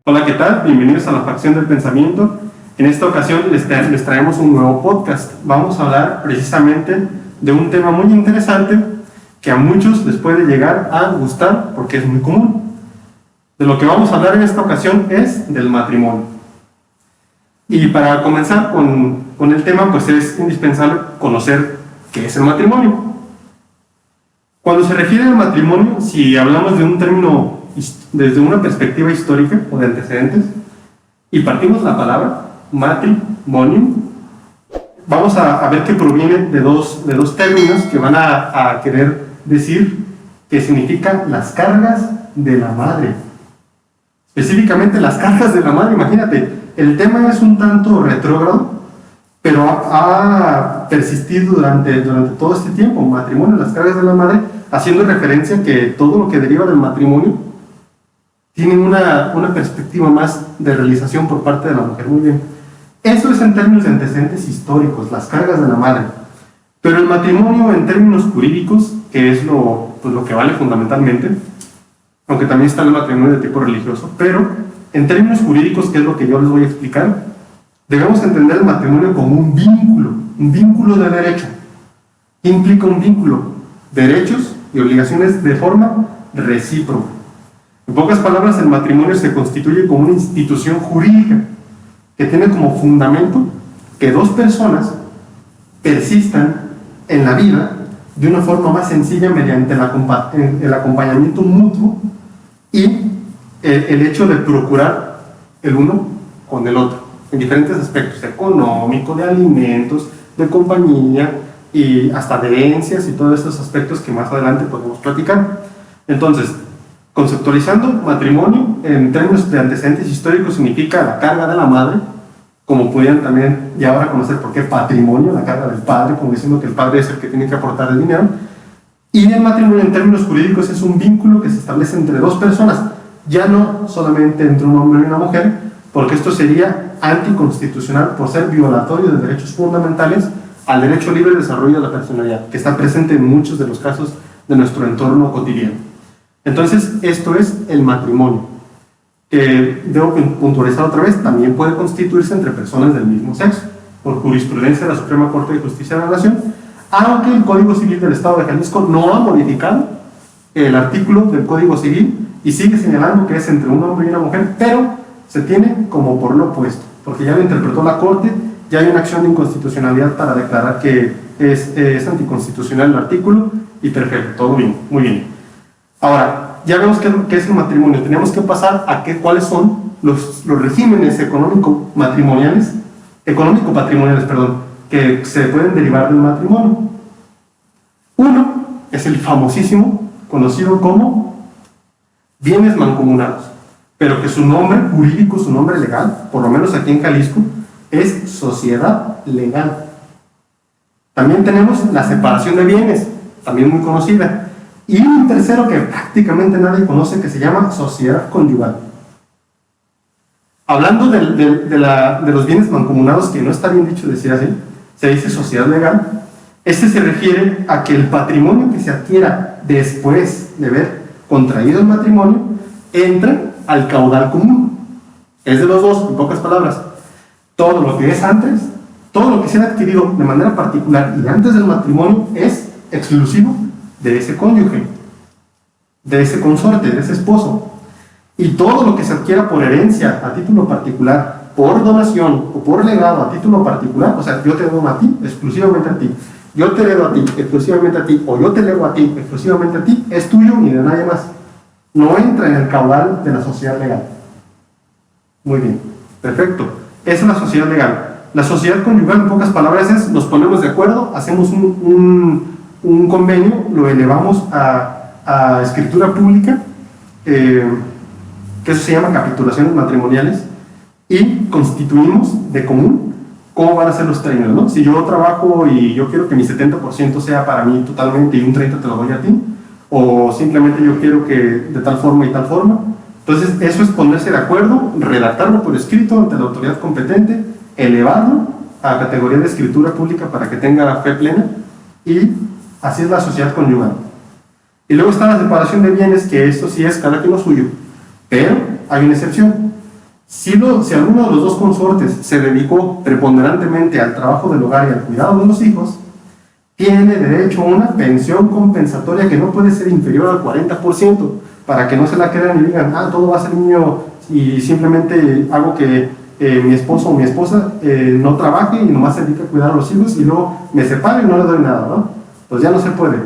Hola, ¿qué tal? Bienvenidos a la Facción del Pensamiento. En esta ocasión les traemos un nuevo podcast. Vamos a hablar precisamente de un tema muy interesante que a muchos les puede llegar a gustar porque es muy común. De lo que vamos a hablar en esta ocasión es del matrimonio. Y para comenzar con el tema, pues es indispensable conocer qué es el matrimonio. Cuando se refiere al matrimonio, si hablamos de un término desde una perspectiva histórica o de antecedentes, y partimos la palabra matrimonio, vamos a ver que proviene de dos términos que van a querer decir que significan las cargas de la madre. Específicamente las cargas de la madre, imagínate, el tema es un tanto retrógrado, pero ha persistido durante todo este tiempo. Matrimonio, las cargas de la madre, haciendo referencia a que todo lo que deriva del matrimonio tiene una perspectiva más de realización por parte de la mujer. Muy bien. Eso es en términos de antecedentes históricos, las cargas de la madre. Pero el matrimonio en términos jurídicos, que es lo que vale fundamentalmente, aunque también está el matrimonio de tipo religioso, pero en términos jurídicos, que es lo que yo les voy a explicar, debemos entender el matrimonio como un vínculo de derecho. ¿Qué implica un vínculo? Derechos y obligaciones de forma recíproca. En pocas palabras, el matrimonio se constituye como una institución jurídica que tiene como fundamento que dos personas persistan en la vida de una forma más sencilla mediante el acompañamiento mutuo y el hecho de procurar el uno con el otro en diferentes aspectos: económico, de alimentos, de compañía y hasta de herencias y todos estos aspectos que más adelante podemos platicar. Entonces, conceptualizando matrimonio en términos de antecedentes históricos, significa la carga de la madre, como pudieran también ya ahora conocer por qué patrimonio, la carga del padre, como diciendo que el padre es el que tiene que aportar el dinero. Y el matrimonio en términos jurídicos es un vínculo que se establece entre dos personas, ya no solamente entre un hombre y una mujer, porque esto sería anticonstitucional por ser violatorio de derechos fundamentales al derecho al libre desarrollo de la personalidad, que está presente en muchos de los casos de nuestro entorno cotidiano. Entonces, esto es el matrimonio, que debo puntualizar otra vez, también puede constituirse entre personas del mismo sexo, por jurisprudencia de la Suprema Corte de Justicia de la Nación, aunque el Código Civil del Estado de Jalisco no ha modificado el artículo del Código Civil y sigue señalando que es entre un hombre y una mujer, pero se tiene como por lo opuesto, porque ya lo interpretó la Corte, ya hay una acción de inconstitucionalidad para declarar que es anticonstitucional el artículo, y perfecto, todo bien, muy bien. Ahora, ya vemos qué es el matrimonio. Tenemos que pasar a cuáles son los regímenes económico-patrimoniales, que se pueden derivar del matrimonio. Uno es el famosísimo, conocido como bienes mancomunados, pero que su nombre jurídico, su nombre legal, por lo menos aquí en Jalisco, es sociedad legal. También tenemos la separación de bienes, también muy conocida. Y un tercero que prácticamente nadie conoce, que se llama sociedad conyugal. Hablando de los bienes mancomunados, que no está bien dicho decir así, se dice sociedad legal. Este se refiere a que el patrimonio que se adquiera después de haber contraído el matrimonio entra al caudal común. Es de los dos, en pocas palabras. Todo lo que es antes, todo lo que se ha adquirido de manera particular y antes del matrimonio es exclusivo de ese cónyuge, de ese consorte, de ese esposo. Y todo lo que se adquiera por herencia a título particular, por donación o por legado a título particular, o sea, yo te dono a ti, exclusivamente a ti, yo te heredo a ti, exclusivamente a ti, o yo te lego a ti, exclusivamente a ti, es tuyo y de nadie más. No entra en el caudal de la sociedad legal. Muy bien, perfecto. Esa es la sociedad legal. La sociedad conyugal, en pocas palabras, es nos ponemos de acuerdo, hacemos un convenio, lo elevamos a escritura pública, que eso se llama capitulaciones matrimoniales, y constituimos de común cómo van a ser los términos, ¿no? Si yo trabajo y yo quiero que mi 70% sea para mí totalmente y un 30% te lo doy a ti, o simplemente yo quiero que de tal forma y tal forma. Entonces eso es ponerse de acuerdo, redactarlo por escrito ante la autoridad competente, elevarlo a categoría de escritura pública para que tenga fe plena, y así es la sociedad conyugal. Y luego está la separación de bienes, que esto sí es cada quien lo suyo, pero hay una excepción. Si alguno de los dos consortes se dedicó preponderantemente al trabajo del hogar y al cuidado de los hijos, tiene derecho a una pensión compensatoria que no puede ser inferior al 40%, para que no se la crean y digan, todo va a ser mío y simplemente hago que mi esposo o mi esposa no trabaje y nomás se dedica a cuidar a los hijos y luego me separo y no le doy nada, ¿no? Pues ya no se puede.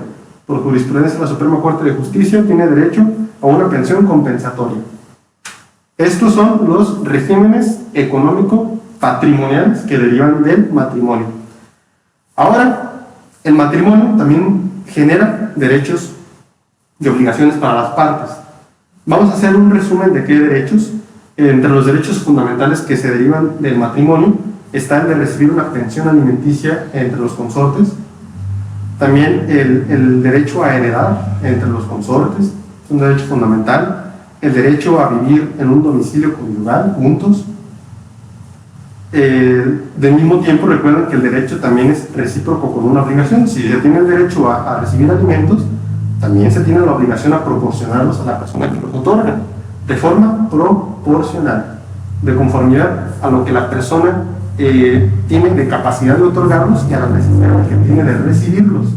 Por jurisprudencia de la Suprema Corte de Justicia tiene derecho a una pensión compensatoria. Estos son los regímenes económico-patrimoniales que derivan del matrimonio. Ahora, el matrimonio también genera derechos y obligaciones para las partes. Vamos a hacer un resumen de qué derechos. Entre los derechos fundamentales que se derivan del matrimonio está el de recibir una pensión alimenticia entre los consortes, también el derecho a heredar entre los consortes, es un derecho fundamental, el derecho a vivir en un domicilio conyugal juntos. Del mismo tiempo, recuerden que el derecho también es recíproco con una obligación. Si se tiene el derecho a recibir alimentos, también se tiene la obligación a proporcionarlos a la persona que los otorga, de forma proporcional, de conformidad a lo que la persona tiene de capacidad de otorgarlos y a la necesidad que tiene de recibirlos.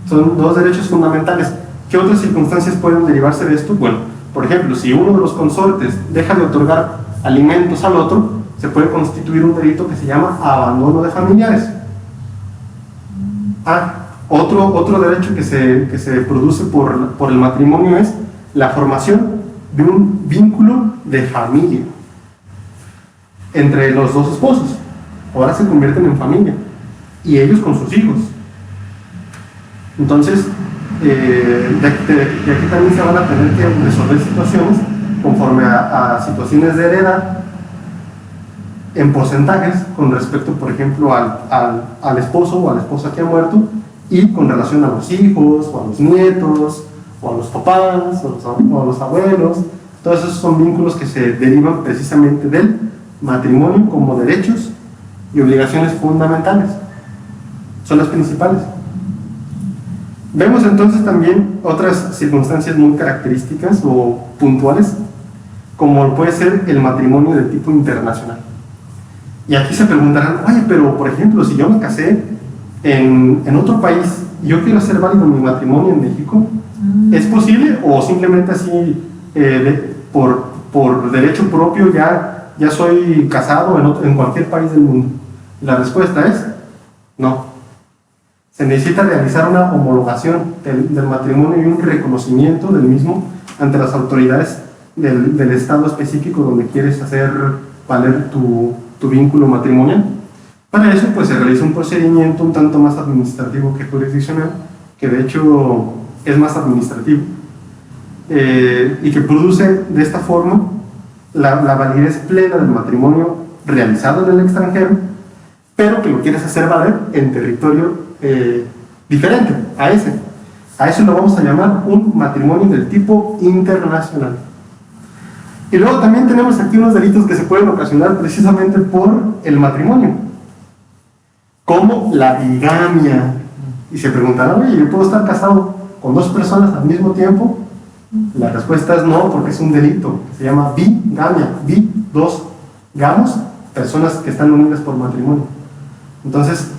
Son dos derechos fundamentales. ¿Qué otras circunstancias pueden derivarse de esto? Bueno, por ejemplo, si uno de los consortes deja de otorgar alimentos al otro, se puede constituir un delito que se llama abandono de familiares. Otro derecho que se produce por el matrimonio es la formación de un vínculo de familia entre los dos esposos. Ahora se convierten en familia, y ellos con sus hijos. Entonces, de aquí también se van a tener que resolver situaciones conforme a situaciones de heredad en porcentajes con respecto, por ejemplo, al esposo o a la esposa que ha muerto, y con relación a los hijos, o a los nietos, o a los papás, o a los abuelos. Todos esos son vínculos que se derivan precisamente del matrimonio como derechos y obligaciones fundamentales. Son las principales. Vemos entonces también otras circunstancias muy características o puntuales, como puede ser el matrimonio de tipo internacional. Y aquí se preguntarán, oye, pero por ejemplo, si yo me casé en otro país y yo quiero hacer válido mi matrimonio en México, ¿es posible? ¿O simplemente así, por derecho propio, ya soy casado en cualquier país del mundo? Y la respuesta es no. Se necesita realizar una homologación del matrimonio y un reconocimiento del mismo ante las autoridades del estado específico donde quieres hacer valer tu vínculo matrimonial. Para eso, pues, se realiza un procedimiento un tanto más administrativo que jurisdiccional, que de hecho es más administrativo, y que produce de esta forma la validez plena del matrimonio realizado en el extranjero, pero que lo quieres hacer valer en territorio diferente a ese. A eso lo vamos a llamar un matrimonio del tipo internacional. Y luego también tenemos aquí unos delitos que se pueden ocasionar precisamente por el matrimonio, como la bigamia. Y se preguntarán, oye, ¿yo puedo estar casado con dos personas al mismo tiempo? La respuesta es no, porque es un delito que se llama bigamia. Dos gamos, personas que están unidas por matrimonio. Entonces,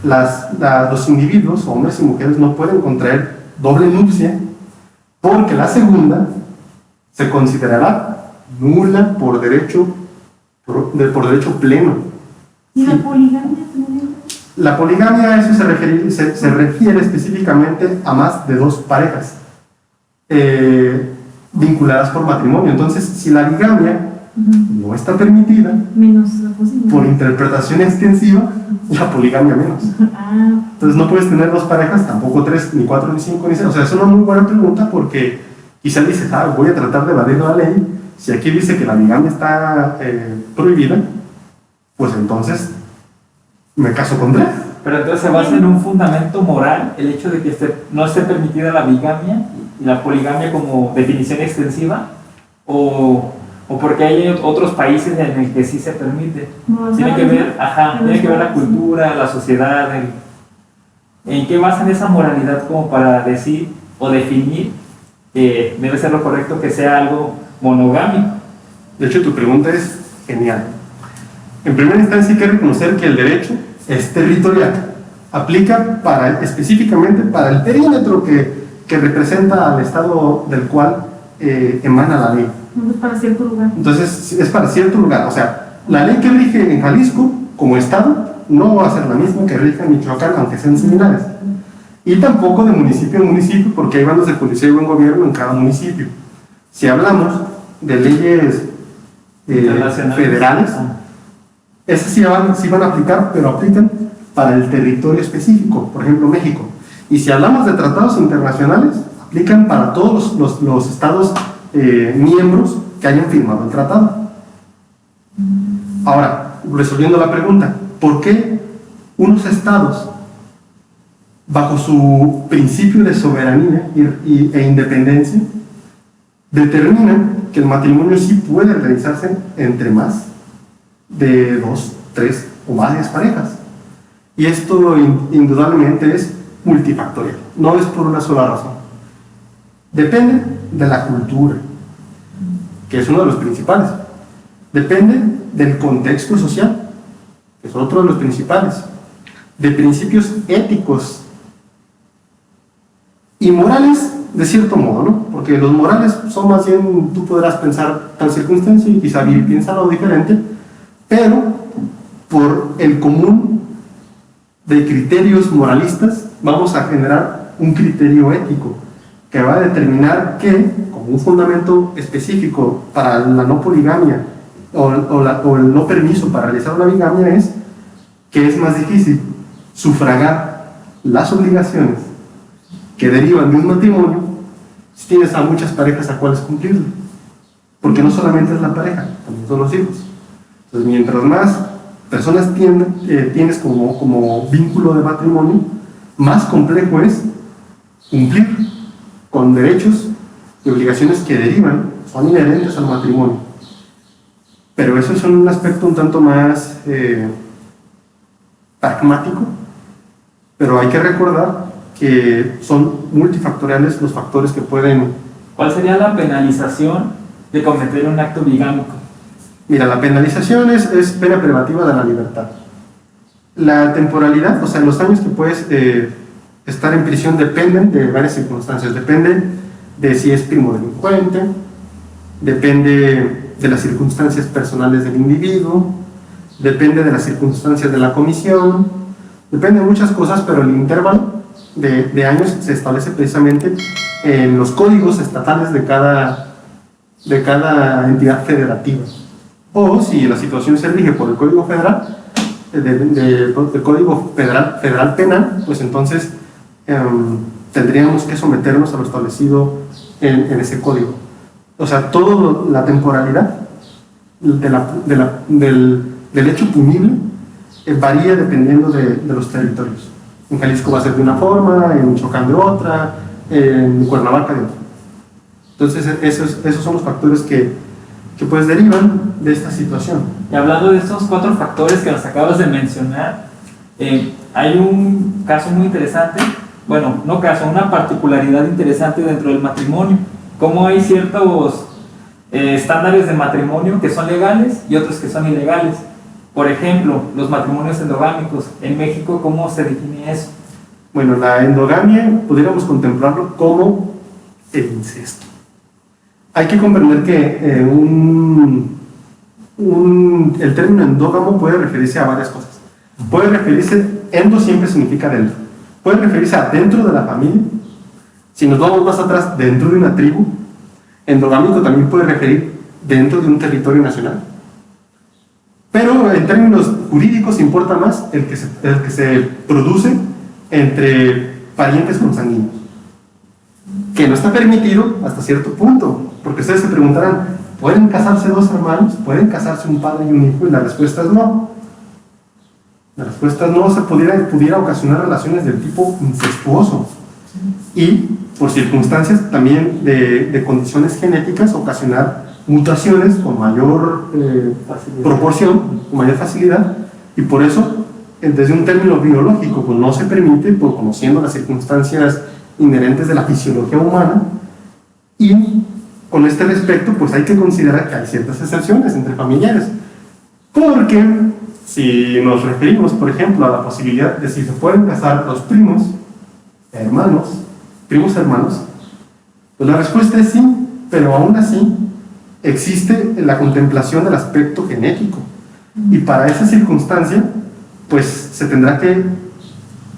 los individuos, hombres y mujeres, no pueden contraer doble nupcia, porque la segunda se considerará nula por derecho pleno. ¿Y la poligamia también? La poligamia, eso se refiere específicamente a más de dos parejas vinculadas por matrimonio. Entonces, si la bigamia no está permitida, menos la posible, por interpretación extensiva, la poligamia menos. Entonces no puedes tener dos parejas, tampoco tres, ni cuatro, ni cinco, ni seis. O sea, es una muy buena pregunta, porque quizá dices, voy a tratar de evadir la ley. Si aquí dice que la bigamia está prohibida, pues entonces me caso con tres. Pero entonces se basa en un fundamento moral el hecho de que no esté permitida la bigamia y la poligamia como definición extensiva, o o porque hay otros países en el que sí se permite. No, Tiene que ver, ¿sabes? tiene que ver la cultura, la sociedad, en qué basan esa moralidad como para decir o definir que debe ser lo correcto que sea algo monogámico. De hecho, tu pregunta es genial. En primera instancia hay que reconocer que el derecho es territorial. Aplica específicamente para el perímetro que representa al estado del cual emana la ley. No es para cierto lugar. Entonces, es para cierto lugar. O sea, la ley que rige en Jalisco, como estado, no va a ser la misma que rige en Michoacán, aunque sean similares. Y tampoco de municipio en municipio, porque hay bandos de policía y buen gobierno en cada municipio. Si hablamos de leyes federales, esas sí van a aplicar, pero aplican para el territorio específico, por ejemplo México. Y si hablamos de tratados internacionales, aplican para todos los estados miembros que hayan firmado el tratado. Ahora, resolviendo la pregunta, ¿por qué unos estados, bajo su principio de soberanía e independencia, determinan que el matrimonio sí puede realizarse entre más de 2, 3 o varias parejas? Y esto indudablemente es multifactorial, no es por una sola razón. Depende de la cultura, que es uno de los principales. Depende del contexto social, que es otro de los principales. De principios éticos y morales, de cierto modo, ¿no? Porque los morales son más bien, tú podrás pensar tal circunstancia y quizá piensa algo diferente, pero por el común de criterios moralistas vamos a generar un criterio ético que va a determinar que, como un fundamento específico para la no poligamia o el no permiso para realizar una bigamia, es que es más difícil sufragar las obligaciones que derivan de un matrimonio si tienes a muchas parejas a cuales cumplirlo, porque no solamente es la pareja, también son los hijos. Entonces, mientras más personas tienes como vínculo de matrimonio, más complejo es cumplir con derechos y obligaciones que derivan, son inherentes al matrimonio. Pero eso es un aspecto un tanto más pragmático, pero hay que recordar que son multifactoriales los factores que pueden... ¿Cuál sería la penalización de cometer un acto bigámico? Mira, la penalización es pena privativa de la libertad. La temporalidad, o sea, los años que puedes estar en prisión dependen de varias circunstancias. Depende de si es primo delincuente, depende de las circunstancias personales del individuo, depende de las circunstancias de la comisión, depende de muchas cosas, pero el intervalo de años se establece precisamente en los códigos estatales de cada entidad federativa. O si la situación se rige por el Código Federal, el Código Federal Penal, pues entonces tendríamos que someternos a lo establecido en ese código. O sea, toda la temporalidad del hecho punible varía dependiendo de los territorios. En Jalisco va a ser de una forma, en Michoacán de otra, en Cuernavaca de otra. Entonces esos son los factores que pues derivan de esta situación. Y hablando de estos 4 factores que nos acabas de mencionar, hay un caso muy interesante, bueno, no caso, una particularidad interesante dentro del matrimonio, cómo hay ciertos estándares de matrimonio que son legales y otros que son ilegales. Por ejemplo, los matrimonios endogámicos. En México, ¿cómo se define eso? Bueno, la endogamia pudiéramos contemplarlo como el incesto. Hay que comprender que el término endógamo puede referirse a varias cosas. Puede referirse, endo siempre significa dentro. Puede referirse a dentro de la familia. Si nos vamos más atrás, dentro de una tribu. Endogámico también puede referir dentro de un territorio nacional. Pero en términos jurídicos importa más el que se produce entre parientes consanguíneos, que no está permitido hasta cierto punto, porque ustedes se preguntarán, ¿pueden casarse 2 hermanos? ¿Pueden casarse un padre y un hijo? Y la respuesta es no. La respuesta es no, se pudiera ocasionar relaciones del tipo incestuoso y, por circunstancias también de condiciones genéticas, ocasionar mutaciones con mayor proporción, con mayor facilidad, y por eso, desde un término biológico, pues no se permite, por conociendo las circunstancias inherentes de la fisiología humana, y con este respecto, pues hay que considerar que hay ciertas excepciones entre familiares, porque si nos referimos, por ejemplo, a la posibilidad de si se pueden casar los primos hermanos, pues la respuesta es sí, pero aún así existe la contemplación del aspecto genético, y para esa circunstancia, pues se tendrá que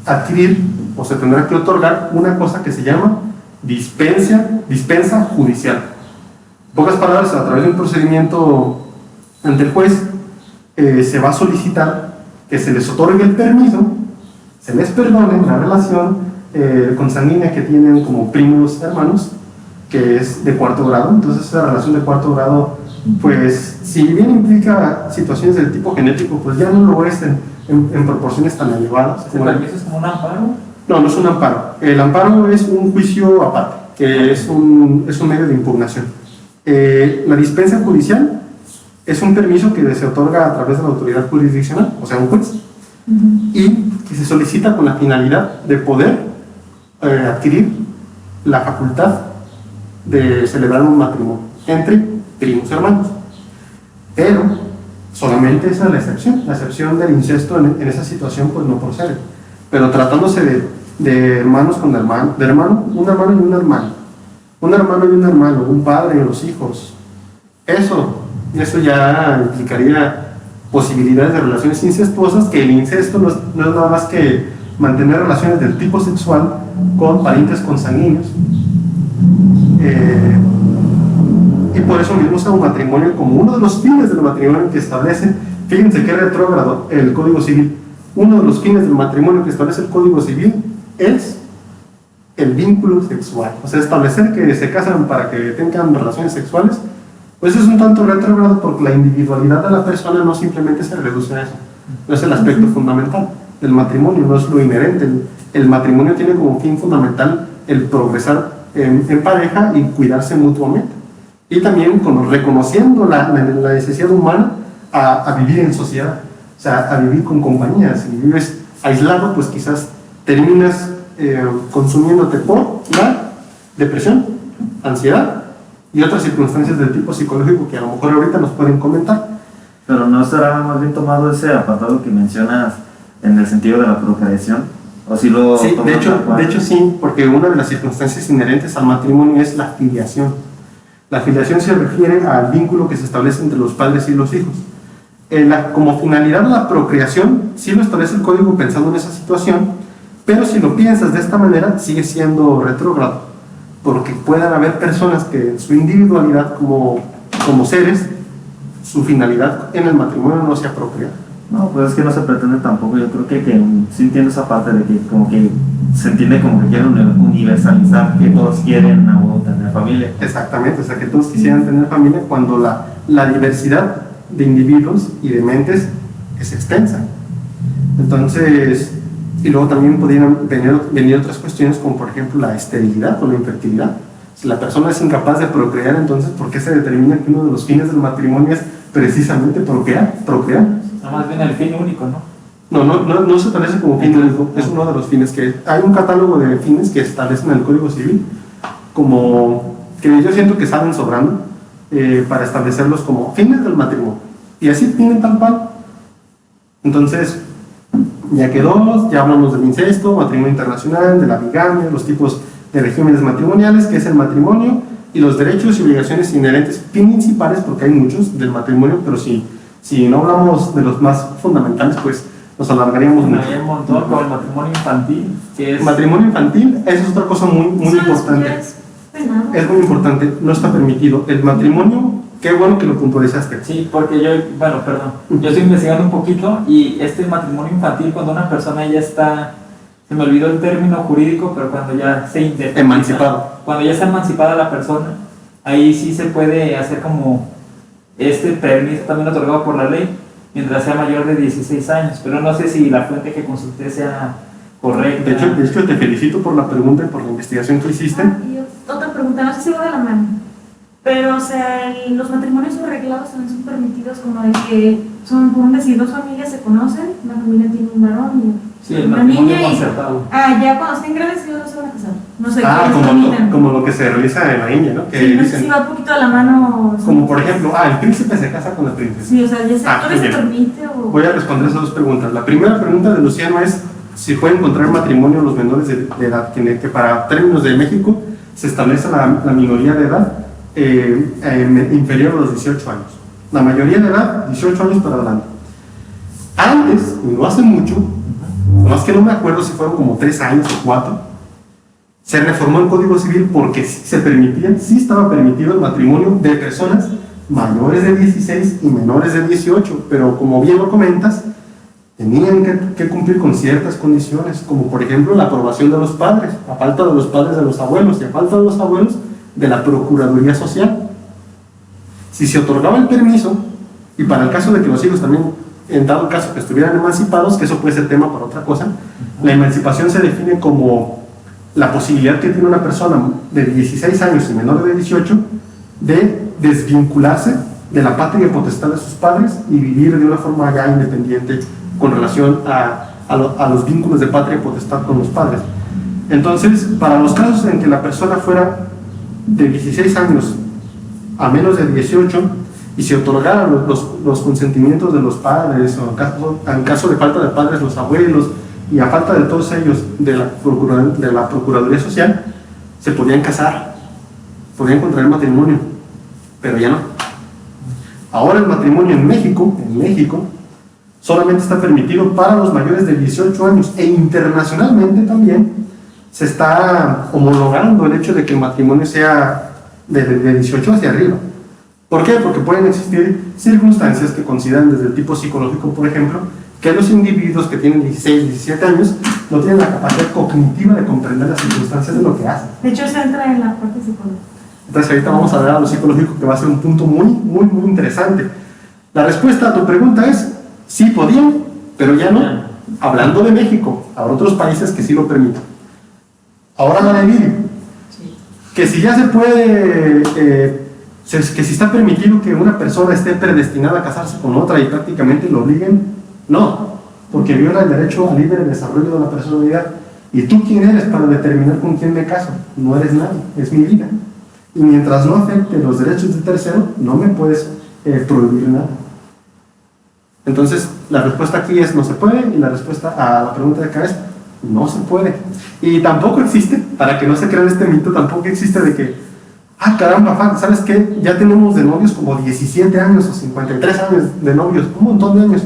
adquirir o se tendrá que otorgar una cosa que se llama dispensa judicial. En pocas palabras, a través de un procedimiento ante el juez, se va a solicitar que se les otorgue el permiso, se les perdone la relación consanguínea que tienen como primos hermanos, que es de cuarto grado. Entonces esa relación de cuarto grado, pues si bien implica situaciones del tipo genético, pues ya no lo es en proporciones tan elevadas. ¿El permiso es como un amparo? No, no es un amparo. El amparo es un juicio aparte, que es un medio de impugnación. La dispensa judicial es un permiso que se otorga a través de la autoridad jurisdiccional, o sea, un juez, y que se solicita con la finalidad de poder adquirir la facultad de celebrar un matrimonio entre primos hermanos. Pero solamente esa es la excepción del incesto en esa situación pues no procede. Pero tratándose de hermanos con hermano, un hermano y un hermano, un padre y los hijos, eso ya implicaría posibilidades de relaciones incestuosas, que el incesto no es nada más que mantener relaciones del tipo sexual con parientes consanguíneos. Y por eso mismo es un matrimonio como uno de los fines del matrimonio que establece, fíjense qué retrógrado el Código Civil, uno de los fines del matrimonio que establece el Código Civil es el vínculo sexual, o sea, establecer que se casan para que tengan relaciones sexuales, pues es un tanto retrógrado porque la individualidad de la persona no simplemente se reduce a eso, no es el aspecto fundamental del matrimonio, no es lo inherente. El matrimonio tiene como fin fundamental el progresar en pareja y cuidarse mutuamente, y también reconociendo la necesidad humana a vivir en sociedad, o sea, a vivir con compañía. Si vives aislado, pues quizás terminas consumiéndote por la depresión, ansiedad y otras circunstancias del tipo psicológico que a lo mejor ahorita nos pueden comentar. Pero ¿no será más bien tomado ese apartado que mencionas en el sentido de la procreación? ¿O si lo sí, de hecho sí, porque una de las circunstancias inherentes al matrimonio es la filiación. La filiación se refiere al vínculo que se establece entre los padres y los hijos. Como finalidad la procreación sí lo establece el código pensando en esa situación, pero si lo piensas de esta manera sigue siendo retrógrado, porque puedan haber personas que en su individualidad como seres, su finalidad en el matrimonio no sea procrear. No, pues es que no se pretende tampoco. Yo creo que sí entiendo esa parte de que como que se entiende como que quieren universalizar, que todos quieren tener familia. Exactamente, o sea que todos quisieran tener familia cuando la diversidad de individuos y de mentes es extensa. Entonces, y luego también podrían venir otras cuestiones como por ejemplo la esterilidad o la infertilidad. Si la persona es incapaz de procrear, entonces ¿por qué se determina que uno de los fines del matrimonio es precisamente procrear? Nada más bien el fin único, ¿no? No se establece como fin único, es uno de los fines que hay un catálogo de fines que establecen en el Código Civil, como que yo siento que salen sobrando para establecerlos como fines del matrimonio, y así tienen tal cual. Entonces, ya quedó, ya hablamos del incesto, matrimonio internacional, de la bigamia, los tipos de regímenes matrimoniales, que es el matrimonio, y los derechos y obligaciones inherentes principales, porque hay muchos del matrimonio, pero si no hablamos de los más fundamentales, pues nos alargaríamos mucho. Hay un montón, como el matrimonio infantil, que es... Matrimonio infantil, eso es otra cosa muy importante. Es muy importante, no está permitido. El matrimonio, qué bueno que lo puntualizaste. Sí, porque yo estoy investigando un poquito, y este matrimonio infantil, cuando una persona ya está, se me olvidó el término jurídico, pero cuando ya se independiza, emancipado. Cuando ya está emancipada la persona, ahí sí se puede hacer como este permiso también otorgado por la ley, mientras sea mayor de 16 años, pero no sé si la fuente que consulté sea correcta. De hecho, te felicito por la pregunta y por la investigación que hiciste. Y otra pregunta, no sé si va de la mano, Pero, o sea, los matrimonios arreglados también son permitidos, como de que son, por un decir, dos familias se conocen, una familia tiene un varón Sí, y el una matrimonio niña. concertado. Ya cuando estén grandes, ellos no se van a casar. No sé, que les como permitan. lo que se realiza en la India, ¿no? Que Sí, no sé dicen, si va un poquito de la mano. como por ejemplo, el príncipe se casa con la princesa. Sí, o sea, ya se, todavía se bien. permite o. Voy a responder esas dos preguntas. La primera pregunta de Luciano es si pueden encontrar matrimonio los menores de edad, que para términos de México se establece la minoría de edad inferior a los 18 años. La mayoría de edad, 18 años para adelante. Antes, y no hace mucho, más que no me acuerdo si fueron como 3 años o 4, se reformó el Código Civil porque sí se permitía, sí estaba permitido el matrimonio de personas mayores de 16 y menores de 18, pero como bien lo comentas, tenían que cumplir con ciertas condiciones, como por ejemplo la aprobación de los padres, a falta de los padres de los abuelos, y a falta de los abuelos de la Procuraduría Social. Si se otorgaba el permiso, y para el caso de que los hijos también, en dado caso que estuvieran emancipados, que eso puede ser tema para otra cosa, la emancipación se define como la posibilidad que tiene una persona de 16 años y menor de 18 de desvincularse de la patria potestad de sus padres y vivir de una forma ya independiente con relación a los vínculos de patria potestad con los padres. Entonces, para los casos en que la persona fuera de 16 años a menos de 18 y se otorgaran los consentimientos de los padres, o en caso de falta de padres, los abuelos, y a falta de todos ellos de la Procuraduría Social, se podían casar, podían contraer matrimonio, pero ya no. Ahora el matrimonio en México solamente está permitido para los mayores de 18 años, e internacionalmente también se está homologando el hecho de que el matrimonio sea de 18 hacia arriba. ¿Por qué? Porque pueden existir circunstancias que consideran desde el tipo psicológico, por ejemplo, que los individuos que tienen 16, 17 años no tienen la capacidad cognitiva de comprender las circunstancias de lo que hacen. De hecho, se entra en la parte psicológica. Entonces ahorita vamos a ver a lo psicológico, que va a ser un punto muy interesante. La respuesta a tu pregunta es, sí podían, pero ya no. Hablando de México, habrá otros países que sí lo permiten. Ahora la de Lidia, que si ya se puede, que si está permitido que una persona esté predestinada a casarse con otra y prácticamente lo obliguen, no, porque viola el derecho al libre desarrollo de la personalidad. ¿Y tú quién eres para determinar con quién me caso? No eres nadie, es mi vida. Y mientras no afecte los derechos de tercero, no me puedes prohibir nada. Entonces, la respuesta aquí es no se puede, y la respuesta a la pregunta de acá es no se puede. Y tampoco existe, para que no se crea este mito, tampoco existe de que, caramba, ¿sabes qué? Ya tenemos de novios como 17 años o 53 años de novios, un montón de años.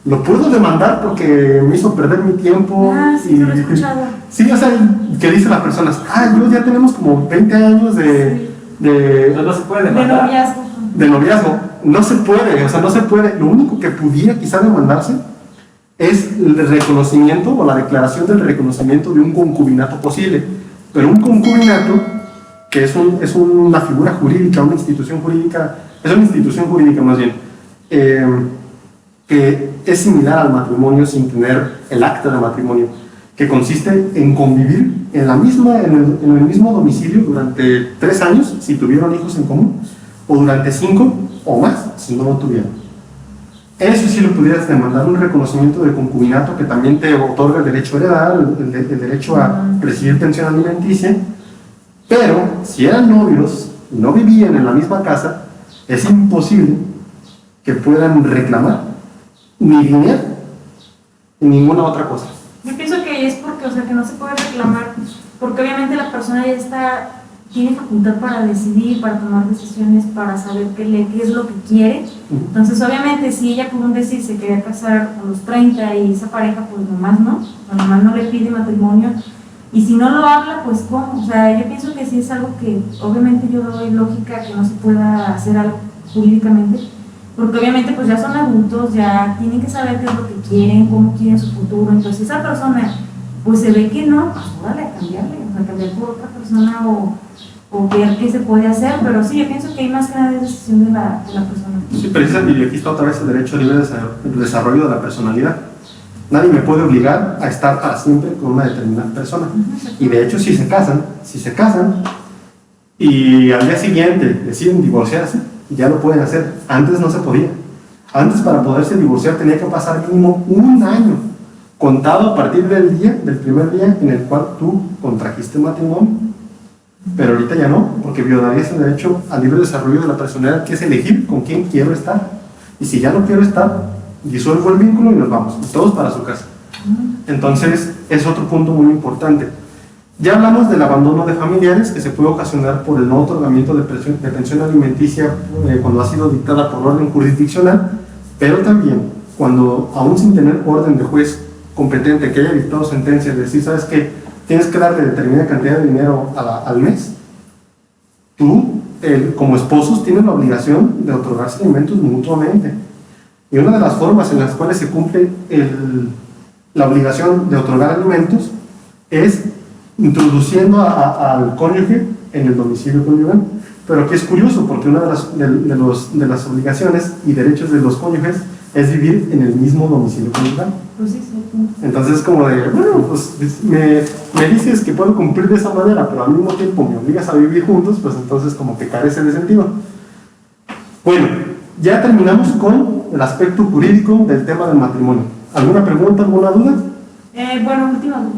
Lo puedo demandar porque me hizo perder mi tiempo. Sí, lo he escuchado. Sí, o sea, que dicen las personas, yo ya tenemos como 20 años no se puede demandar. De noviazgo. No se puede, o sea, no se puede. Lo único que pudiera quizá demandarse es el reconocimiento o la declaración del reconocimiento de un concubinato posible. Pero un concubinato, que es una figura jurídica, una institución jurídica, es una institución jurídica más bien, que es similar al matrimonio sin tener el acta de matrimonio, que consiste en convivir en el mismo domicilio durante 3 años, si tuvieron hijos en común, o durante 5 o más, si no lo tuvieron. Eso sí lo pudieras demandar, un reconocimiento de concubinato que también te otorga el derecho a heredar, el derecho a recibir pensión alimenticia. Pero si eran novios y no vivían en la misma casa, es imposible que puedan reclamar ni dinero ni ninguna otra cosa. Yo pienso que es porque, o sea, que no se puede reclamar, porque obviamente la persona ya tiene facultad para decidir, para tomar decisiones, para saber qué es lo que quiere. Entonces, obviamente, si ella por un decir se quería casar a los 30 y esa pareja, pues nomás no le pide matrimonio, y si no lo habla, pues ¿cómo? O sea, yo pienso que sí es algo que, obviamente yo doy lógica que no se pueda hacer algo jurídicamente, porque obviamente pues ya son adultos, ya tienen que saber qué es lo que quieren, cómo quieren su futuro. Entonces esa persona pues se ve que no, pues órale a cambiarle, o sea, cambiar por otra persona o ver qué se puede hacer. Pero sí, yo pienso que hay más que nada de decisión de la persona. Sí, precisamente, y aquí está otra vez el derecho al libre desarrollo de la personalidad. Nadie me puede obligar a estar para siempre con una determinada persona. Y de hecho, si se casan y al día siguiente deciden divorciarse, ya lo pueden hacer. Antes no se podía. Antes, para poderse divorciar tenía que pasar mínimo un año, contado a partir del primer día en el cual tú contrajiste matrimonio. Pero ahorita ya no, porque violarías el derecho al libre desarrollo de la personalidad, que es elegir con quién quiero estar. Y si ya no quiero estar, disuelvo el vínculo y nos vamos, y todos para su casa. Entonces, es otro punto muy importante. Ya hablamos del abandono de familiares, que se puede ocasionar por el no otorgamiento de pensión alimenticia cuando ha sido dictada por orden jurisdiccional, pero también cuando, aún sin tener orden de juez competente que haya dictado sentencia, de decir, ¿sabes qué? Tienes que darle determinada cantidad de dinero al mes. Tú, como esposos, tienes la obligación de otorgarse alimentos mutuamente. Y una de las formas en las cuales se cumple la obligación de otorgar alimentos es introduciendo al cónyuge en el domicilio conyugal. Pero aquí es curioso, porque una de las obligaciones y derechos de los cónyuges es vivir en el mismo domicilio conyugal. Pues sí, sí. Entonces es como de, bueno, pues me dices que puedo cumplir de esa manera, pero al mismo tiempo me obligas a vivir juntos, pues entonces como que carece de sentido. Bueno, ya terminamos con el aspecto jurídico del tema del matrimonio. ¿Alguna pregunta, alguna duda? Bueno, última duda.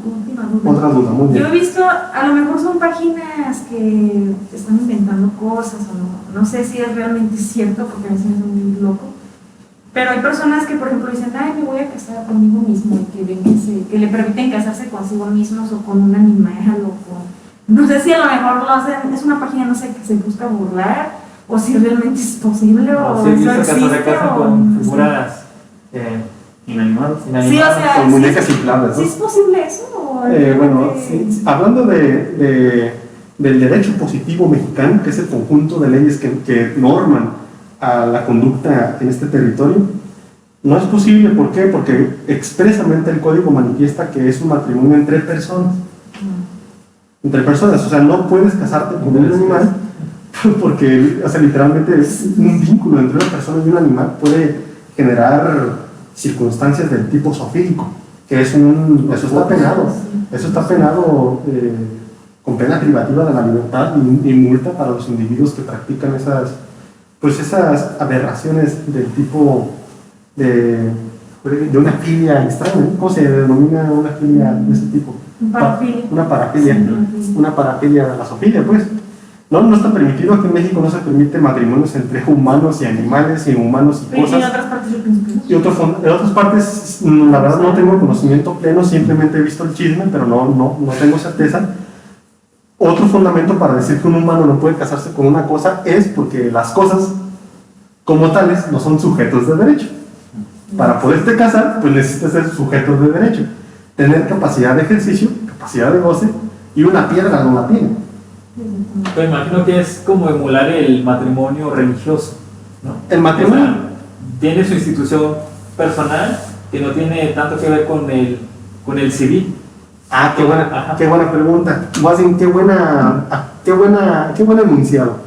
Otra duda, muy bien. Yo he visto, a lo mejor son páginas que están inventando cosas o no sé si es realmente cierto, porque a veces me hace muy loco. Pero hay personas que, por ejemplo, dicen, ay, me voy a casar conmigo mismo, y que ven que le permiten casarse consigo mismos o con un animal o con... No sé si a lo mejor lo hacen, es una página, no sé, que se busca burlar, o si realmente es posible, o sí, eso he visto existe, que se casan o... con no sé. figuras Inanimados. Sí, o sea, Con muñecas inflables, ¿sí ¿no? es posible eso? ¿O Bueno, realmente- sí, hablando del derecho positivo mexicano, que es el conjunto de leyes que norman a la conducta en este territorio, no es posible. ¿Por qué? Porque expresamente el código manifiesta que es un matrimonio entre personas. Entre personas, o sea, no puedes casarte con un animal porque, o sea, literalmente es un vínculo entre una persona y un animal, puede generar circunstancias del tipo zoofílico, que eso está penado. Eso está penado con pena privativa de la libertad y multa para los individuos que practican esas aberraciones del tipo de una filia extraña, ¿no? ¿Cómo se denomina una filia de ese tipo? Parafilia. Una parafilia, Sí, una parafilia, la zoofilia, pues. No está permitido. Aquí en México no se permite matrimonios entre humanos y animales, y humanos y Pero cosas. en otras partes yo pienso que no. Y en otras partes, la verdad no tengo conocimiento pleno, simplemente he visto el chisme, pero no tengo certeza. Otro fundamento para decir que un humano no puede casarse con una cosa es porque las cosas, como tales, no son sujetos de derecho. Para poderte casar, pues necesitas ser sujetos de derecho, tener capacidad de ejercicio, capacidad de goce, y una piedra no la tiene. Pero imagino que es como emular el matrimonio religioso, ¿no? El matrimonio... O sea, tiene su institución personal que no tiene tanto que ver con el civil. Ah, Ajá. qué buena pregunta. Más bien, qué buen enunciado.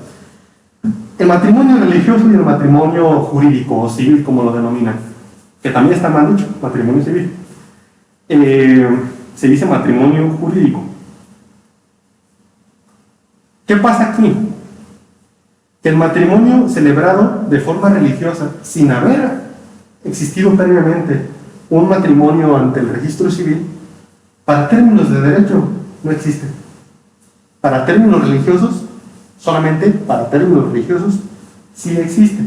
El matrimonio religioso y el matrimonio jurídico o civil, como lo denominan, que también está mal dicho, matrimonio civil. Se dice matrimonio jurídico. ¿Qué pasa aquí? Que el matrimonio celebrado de forma religiosa, sin haber existido previamente un matrimonio ante el registro civil, para términos de derecho no existe. Para términos religiosos, solamente para términos religiosos, sí existe.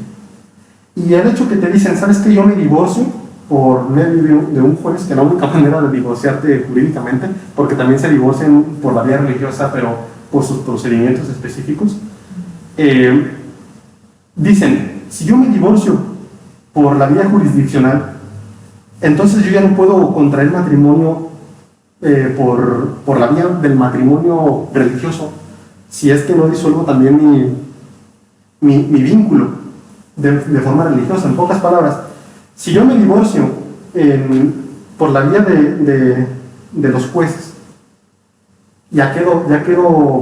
Y el hecho que te dicen, ¿sabes qué? Yo me divorcio por medio de un juez, que la única manera de divorciarte jurídicamente, porque también se divorcian por la vía religiosa, pero por sus procedimientos específicos, dicen, si yo me divorcio por la vía jurisdiccional, entonces yo ya no puedo contraer matrimonio por la vía del matrimonio religioso, si es que no disuelvo también mi vínculo de forma religiosa. En pocas palabras, si yo me divorcio por la vía de los jueces, ya quedo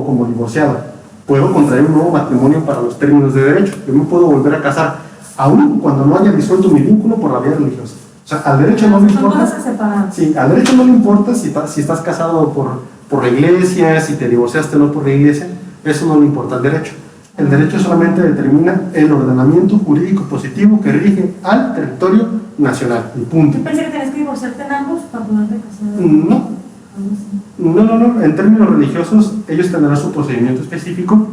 como divorciado, puedo contraer un nuevo matrimonio para los términos de derecho. Yo me puedo volver a casar, aún cuando no haya disuelto mi vínculo por la vía religiosa. O sea, al derecho no le Son importa. cosas separadas. Sí, al derecho no le importa si estás casado por la iglesia, si te divorciaste o no por la iglesia. eso no le importa al derecho. El derecho solamente determina el ordenamiento jurídico positivo que rige al territorio nacional, y punto. Yo pensé que tenías que divorciarte en ambos para poderte casar. No, no. En términos religiosos, ellos tendrán su procedimiento específico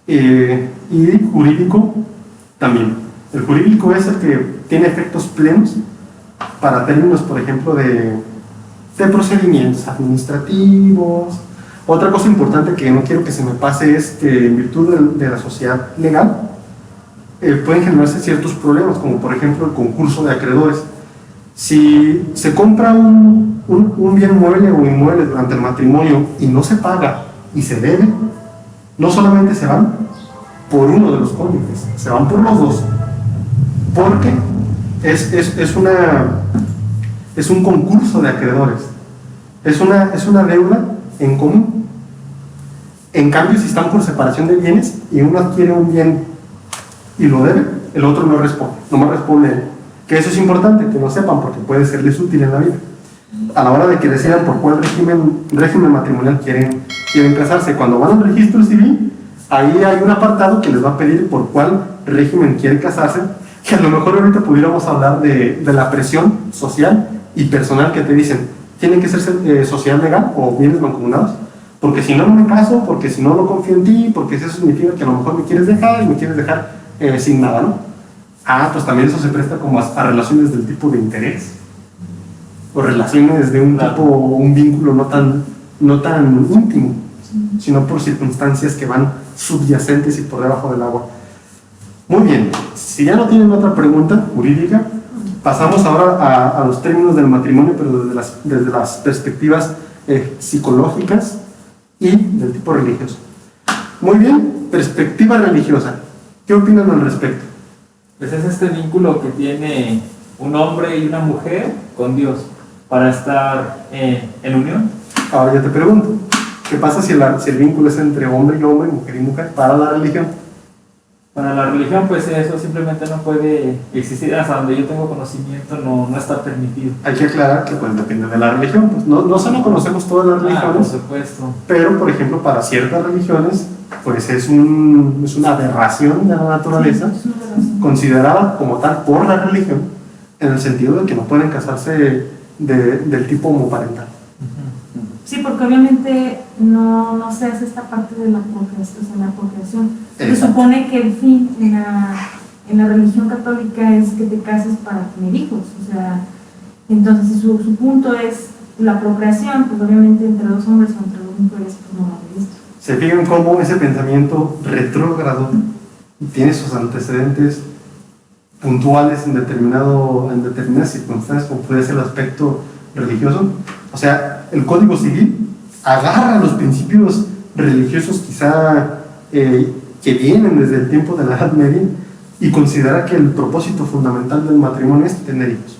y jurídico también. El jurídico es el que tiene efectos plenos para términos, por ejemplo, de procedimientos administrativos. Otra cosa importante que no quiero que se me pase es que en virtud de la sociedad legal pueden generarse ciertos problemas, como por ejemplo el concurso de acreedores. Si se compra un bien mueble o inmueble durante el matrimonio y no se paga y se debe, no solamente se van por uno de los cónyuges, se van por los dos, porque es un concurso de acreedores, es una deuda en común. En cambio, si están por separación de bienes y uno adquiere un bien y lo debe, el otro no me responde él. Que eso es importante, que lo sepan, porque puede serles útil en la vida. A la hora de que decidan por cuál régimen matrimonial quieren casarse, cuando van al registro civil, ahí hay un apartado que les va a pedir por cuál régimen quieren casarse, que a lo mejor ahorita pudiéramos hablar de la presión social y personal que te dicen, tienen que ser sociedad legal o bienes mancomunados, porque si no, no me caso, porque si no, no confío en ti, porque eso significa que a lo mejor me quieres dejar y me quieres dejar sin nada, ¿no? Pues también eso se presta como a relaciones del tipo de interés, o relaciones de un tipo, un vínculo no tan íntimo, sino por circunstancias que van subyacentes y por debajo del agua. Muy bien, si ya no tienen otra pregunta jurídica, pasamos ahora a los términos del matrimonio, pero desde las perspectivas psicológicas y del tipo religioso. Muy bien, perspectiva religiosa. ¿Qué opinan al respecto? Pues es este vínculo que tiene un hombre y una mujer con Dios para estar en unión. Ahora ya te pregunto, ¿qué pasa si el vínculo es entre hombre y hombre, mujer y mujer, para la religión? Para la religión, pues eso simplemente no puede existir, hasta donde yo tengo conocimiento no está permitido. Hay que aclarar que pues depende de la religión, pues no solo conocemos todas las religiones, por supuesto. pero por ejemplo para ciertas religiones pues es una aberración de la naturaleza, considerada como tal por la religión, en el sentido de que no pueden casarse del tipo homoparental. Sí, porque obviamente no se hace esta parte de la procreación. Se supone que el fin en la religión católica es que te cases para tener hijos. O sea, entonces si su punto es la procreación, pues obviamente entre dos hombres o entre dos mujeres pues no va a haber esto. Se fijan cómo ese pensamiento retrógrado tiene sus antecedentes puntuales en determinadas circunstancias, como puede ser el aspecto religioso. O sea, el Código Civil agarra los principios religiosos quizá que vienen desde el tiempo de la Edad Media y considera que el propósito fundamental del matrimonio es tener hijos.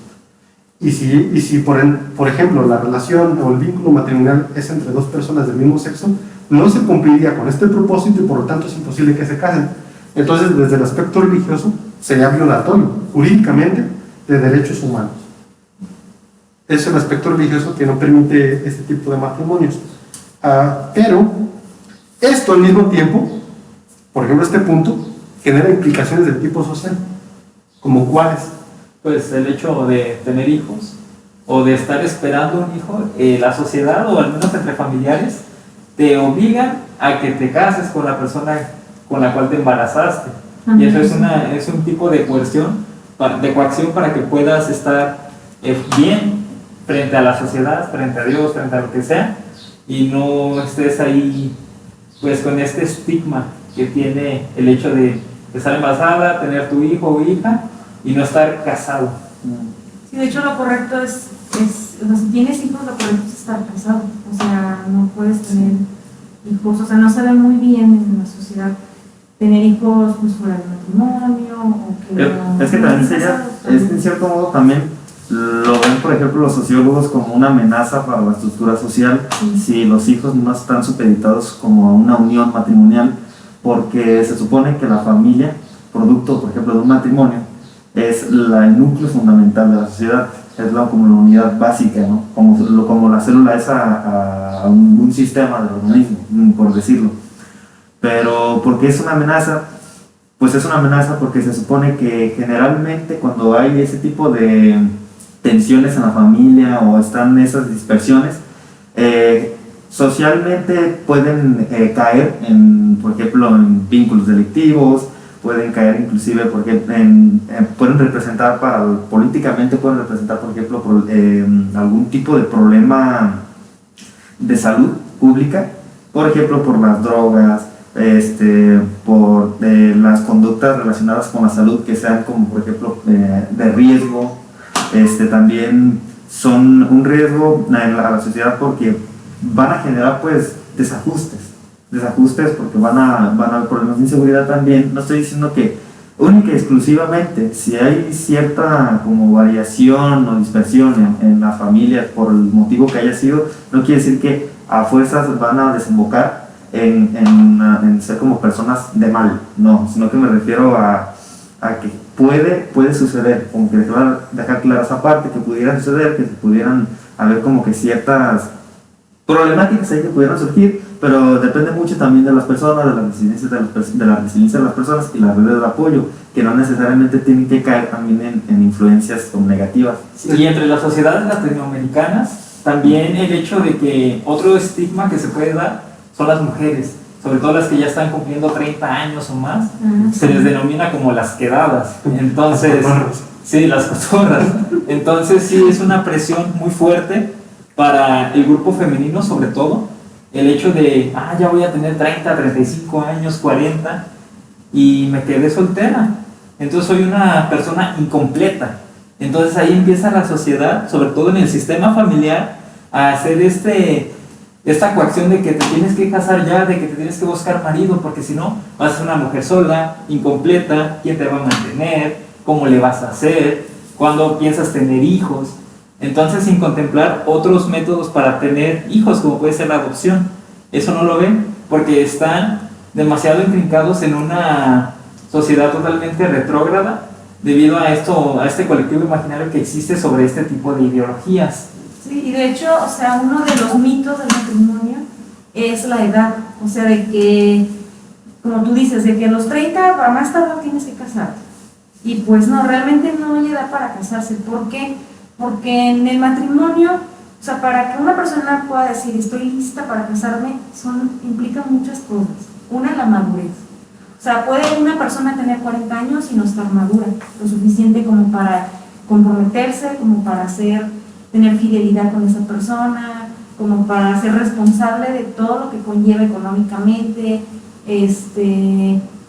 Y si por ejemplo la relación o el vínculo matrimonial es entre dos personas del mismo sexo, no se cumpliría con este propósito y por lo tanto es imposible que se casen. Entonces, desde el aspecto religioso, sería violatorio, jurídicamente, de derechos humanos. Es el aspecto religioso que no permite este tipo de matrimonios. Pero, esto al mismo tiempo, por ejemplo, este punto, genera implicaciones del tipo social. ¿Como cuáles? Pues el hecho de tener hijos, o de estar esperando un hijo, la sociedad, o al menos entre familiares, te obligan a que te cases con la persona con la cual te embarazaste. Y eso es un tipo de coacción para que puedas estar bien frente a la sociedad, frente a Dios, frente a lo que sea, y no estés ahí pues con este estigma que tiene el hecho de estar embarazada, tener tu hijo o hija y no estar casado. Sí, de hecho lo correcto es o sea, si tienes hijos, lo correcto es estar casado. O sea, no puedes tener hijos, o sea, no se ve muy bien en la sociedad tener hijos pues fuera del matrimonio o que es que también sería, es que en cierto modo también lo ven, por ejemplo, los sociólogos como una amenaza para la estructura social. Si los hijos no están supeditados como a una unión matrimonial, porque se supone que la familia, producto, por ejemplo, de un matrimonio, es el núcleo fundamental de la sociedad, es como la unidad básica, ¿no? Como la célula es a un sistema del organismo, por decirlo. Pero ¿por qué es una amenaza? Pues es una amenaza porque se supone que generalmente cuando hay ese tipo de tensiones en la familia o están esas dispersiones, socialmente pueden caer en, por ejemplo, en vínculos delictivos, pueden caer inclusive porque pueden representar políticamente pueden representar, por ejemplo, algún tipo de problema de salud pública, por ejemplo, por las drogas, por las conductas relacionadas con la salud que sean como, por ejemplo, de riesgo, también son un riesgo a la sociedad porque van a generar pues desajustes porque van a haber problemas de inseguridad también. No estoy diciendo que única y exclusivamente, si hay cierta como variación o dispersión en la familia por el motivo que haya sido, no quiere decir que a fuerzas van a desembocar en ser como personas de mal, no, sino que me refiero a que puede suceder, como que dejar clara esa parte, que pudiera suceder, que pudieran haber como que ciertas problemáticas ahí que pudieran surgir, pero depende mucho también de las personas, de la resiliencia de las personas y las redes de apoyo, que no necesariamente tienen que caer también en influencias como negativas. Y entre las sociedades latinoamericanas, también el hecho de que otro estigma que se puede dar son las mujeres, sobre todo las que ya están cumpliendo 30 años o más, se les denomina como las quedadas. Entonces, sí, las cotorras. Entonces sí es una presión muy fuerte para el grupo femenino, sobre todo, el hecho de, ya voy a tener 30, 35 años, 40, y me quedé soltera. Entonces soy una persona incompleta. Entonces ahí empieza la sociedad, sobre todo en el sistema familiar, a hacer esta coacción de que te tienes que casar ya, de que te tienes que buscar marido, porque si no, vas a ser una mujer sola, incompleta, ¿quién te va a mantener? ¿Cómo le vas a hacer? ¿Cuándo piensas tener hijos? Entonces, sin contemplar otros métodos para tener hijos, como puede ser la adopción. Eso no lo ven porque están demasiado intrincados en una sociedad totalmente retrógrada debido a este colectivo imaginario que existe sobre este tipo de ideologías. Sí, y de hecho, o sea, uno de los mitos del matrimonio es la edad, o sea, de que, como tú dices, de que a los 30 para más tardar tienes que casarte. Y pues no, realmente no hay edad para casarse. ¿Por qué? Porque en el matrimonio, o sea, para que una persona pueda decir estoy lista para casarme, implica muchas cosas. Una, la madurez. O sea, puede una persona tener 40 años y no estar madura, lo suficiente como para comprometerse, como para tener fidelidad con esa persona, como para ser responsable de todo lo que conlleva económicamente,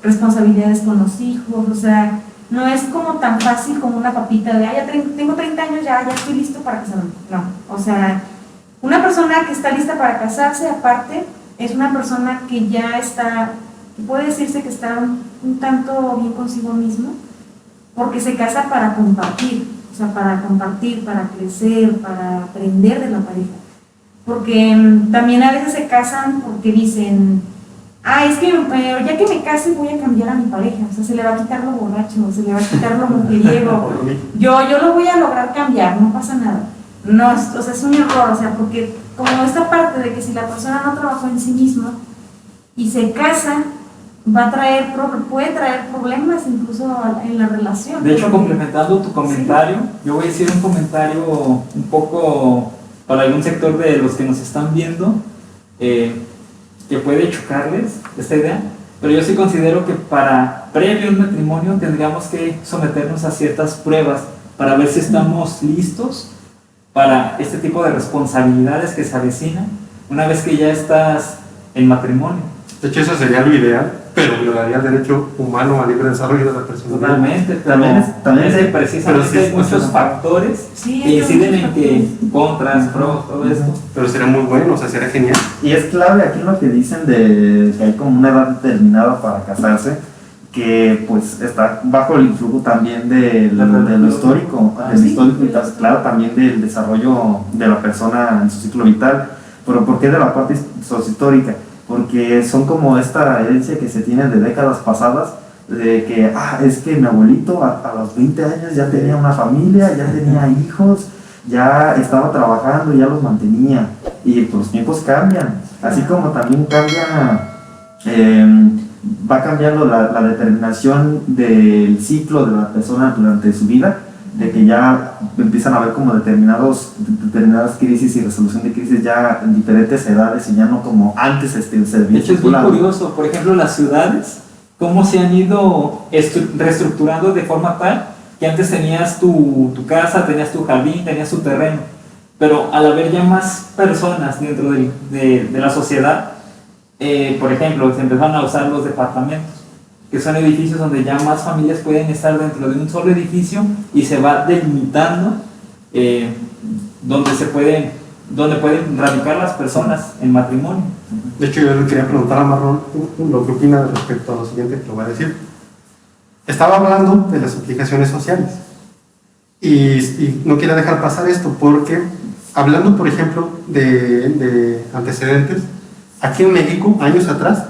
responsabilidades con los hijos, o sea, no es como tan fácil como una papita de, tengo 30 años, ya estoy listo para casarme. No, o sea, una persona que está lista para casarse, aparte, es una persona que ya está, que puede decirse que está un tanto bien consigo mismo, porque se casa para compartir, o sea, para compartir, para crecer, para aprender de la pareja. Porque también a veces se casan porque dicen, es que ya que me case voy a cambiar a mi pareja, o sea, se le va a quitar lo borracho, se le va a quitar lo mujeriego, yo lo voy a lograr cambiar, no pasa nada. No, o sea, es un error, o sea, porque como esta parte de que si la persona no trabajó en sí misma y se casa, puede traer problemas incluso en la relación. De hecho, complementando tu comentario, sí, yo voy a decir un comentario un poco para algún sector de los que nos están viendo, que puede chocarles esta idea, pero yo sí considero que previo al matrimonio tendríamos que someternos a ciertas pruebas para ver si estamos listos para este tipo de responsabilidades que se avecinan una vez que ya estás en matrimonio. De hecho, eso sería lo ideal, pero violaría el derecho humano al libre desarrollo de la persona. Totalmente, también precisamente hay muchos factores que inciden en que contras, pros, todo esto. Pero sería muy bueno, o sea, sería genial. Y es clave aquí lo que dicen de que hay como una edad determinada para casarse, que pues está bajo el influjo también de lo histórico, histórico y claro, también del desarrollo de la persona en su ciclo vital. Pero ¿por qué de la parte sociohistórica? Porque son como esta herencia que se tiene de décadas pasadas, de que, es que mi abuelito a los 20 años ya tenía una familia, ya tenía hijos, ya estaba trabajando, ya los mantenía, y pues los tiempos cambian, así como también cambia va cambiando la determinación del ciclo de la persona durante su vida, de que ya empiezan a haber como determinadas crisis y resolución de crisis ya en diferentes edades y ya no como antes se De hecho, es muy curioso, por ejemplo, las ciudades, cómo se han ido reestructurando de forma tal que antes tenías tu casa, tenías tu jardín, tenías tu terreno, pero al haber ya más personas dentro de la sociedad, por ejemplo, se empezaron a usar los departamentos, que son edificios donde ya más familias pueden estar dentro de un solo edificio y se va delimitando donde pueden radicar las personas en matrimonio. De hecho, yo le quería preguntar a Marlon lo que opina respecto a lo siguiente que lo voy a decir. Estaba hablando de las implicaciones sociales y no quería dejar pasar esto porque, hablando por ejemplo de antecedentes, aquí en México, años atrás,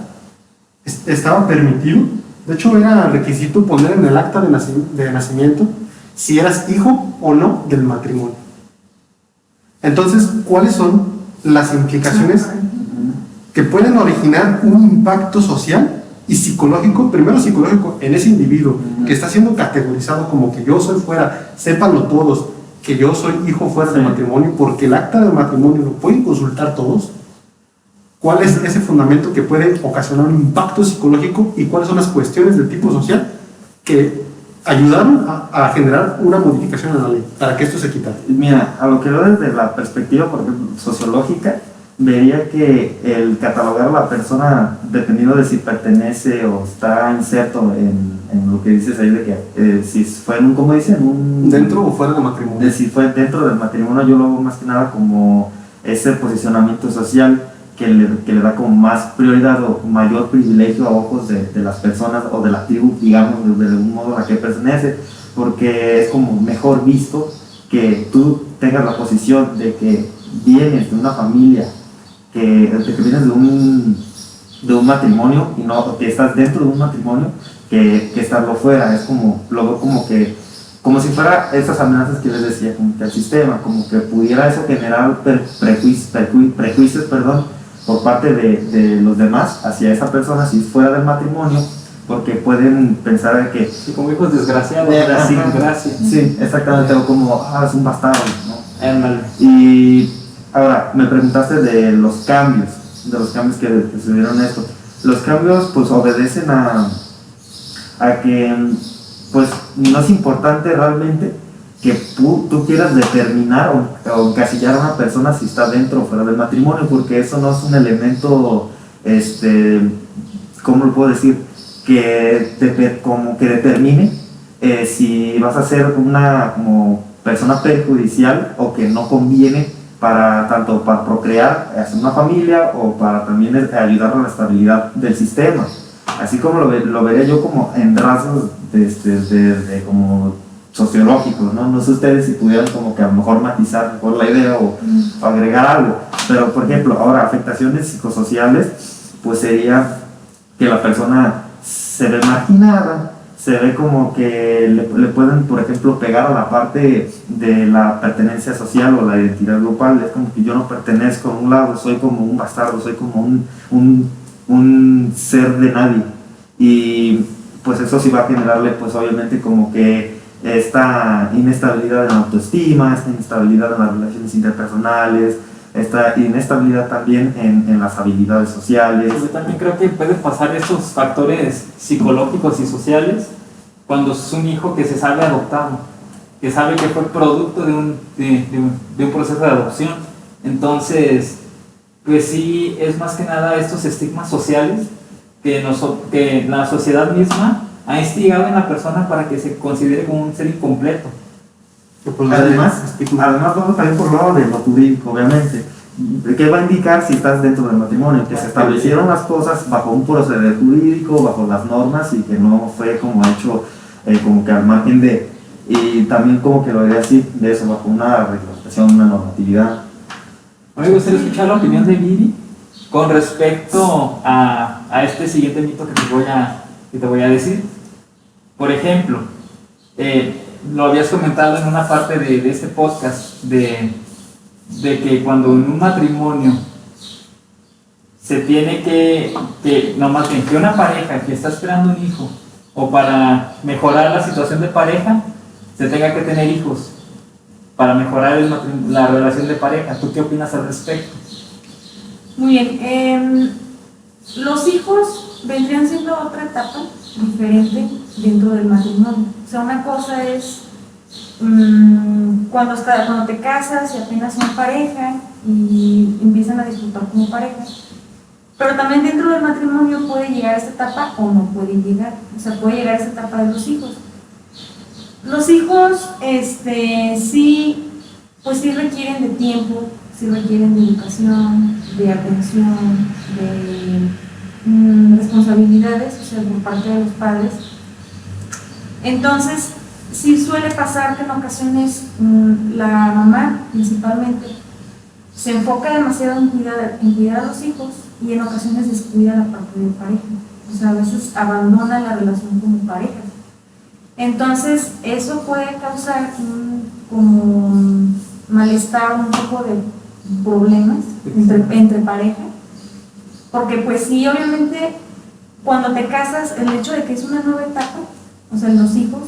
estaba permitido, de hecho era requisito poner en el acta de nacimiento si eras hijo o no del matrimonio. Entonces, ¿cuáles son las implicaciones que pueden originar un impacto social y psicológico? Primero psicológico en ese individuo que está siendo categorizado como que yo soy fuera, sépanlo todos, que yo soy hijo fuera del matrimonio, porque el acta de matrimonio lo pueden consultar todos. ¿Cuál es ese fundamento que puede ocasionar un impacto psicológico y cuáles son las cuestiones de tipo social que ayudaron a generar una modificación en la ley para que esto se quitara? Mira, a lo que veo desde la perspectiva, por ejemplo, sociológica, vería que el catalogar a la persona dependiendo de si pertenece o está inserto en lo que dices ahí de que si fue en un, ¿cómo dicen? ¿Dentro o fuera del matrimonio? Si fue dentro del matrimonio, yo lo veo más que nada como ese posicionamiento social que le da como más prioridad o mayor privilegio a ojos de las personas o de la tribu, digamos, de algún modo a la que pertenece, porque es como mejor visto que tú tengas la posición de que vienes de una familia, de que vienes de un matrimonio y no que estás dentro de un matrimonio, que estarlo fuera. Es como, lo veo como si fuera esas amenazas que les decía, como que al sistema, como que pudiera eso generar prejuicios, por parte de los demás hacia esa persona si fuera del matrimonio, porque pueden pensar que Sí, como hijos desgraciados, sí, sin gracia. sí, exactamente, o como es un bastardo, ¿no? Ándale. Y ahora me preguntaste de los cambios que se dieron esto. Los cambios pues obedecen a que pues no es importante realmente que tú quieras determinar o encasillar a una persona si está dentro o fuera del matrimonio, porque eso no es un elemento, ¿cómo lo puedo decir? Como que determine si vas a ser una como persona perjudicial o que no conviene tanto para procrear, hacer una familia o para también ayudar a la estabilidad del sistema. Así como lo vería yo como en rasgos de como sociológicos, ¿no? No sé ustedes si pudieran como que a lo mejor matizar mejor la idea o agregar algo, pero por ejemplo, ahora afectaciones psicosociales, pues sería que la persona se ve marginada, se ve como que le pueden, por ejemplo, pegar a la parte de la pertenencia social o la identidad grupal. Es como que yo no pertenezco a un lado, soy como un bastardo, soy como un ser de nadie, y pues eso sí va a generarle pues obviamente como que esta inestabilidad en la autoestima, esta inestabilidad en las relaciones interpersonales, esta inestabilidad también en las habilidades sociales. Yo también creo que pueden pasar esos factores psicológicos y sociales cuando es un hijo que se sabe adoptado, que sabe que fue producto de un proceso de adopción. Entonces, pues sí, es más que nada estos estigmas sociales que la sociedad misma ha instigado en la persona para que se considere como un ser incompleto. Además vamos también por el lado de lo jurídico, obviamente. ¿Qué va a indicar si estás dentro del matrimonio? Que se establecieron las cosas bajo un proceder jurídico, bajo las normas, y que no fue como hecho como que al margen de, y también como que lo vería así, de eso, bajo una reglamentación, una normatividad. A mí me gustaría escuchar la opinión de Viri con respecto a este siguiente mito que te voy a decir. Por ejemplo, lo habías comentado en una parte de este podcast de que cuando en un matrimonio se tiene no más bien, que una pareja que está esperando un hijo o para mejorar la situación de pareja, se tenga que tener hijos para mejorar la relación de pareja. ¿Tú qué opinas al respecto? Muy bien. Los hijos vendrían siendo otra etapa diferente dentro del matrimonio. O sea, una cosa es cuando te casas y apenas son pareja y empiezan a disfrutar como pareja. Pero también dentro del matrimonio puede llegar a esta etapa o no puede llegar. O sea, puede llegar a esta etapa de los hijos. Los hijos, sí, pues sí requieren de tiempo, sí requieren de educación, de atención, de responsabilidades, o sea, por parte de los padres. Entonces, sí suele pasar que en ocasiones la mamá, principalmente, se enfoca demasiado en cuidar a los hijos y en ocasiones descuida la parte de pareja. O sea, a veces abandona la relación como pareja. Entonces, eso puede causar como malestar, un poco de problemas entre pareja. Porque pues sí, obviamente, cuando te casas, el hecho de que es una nueva etapa, o sea, los hijos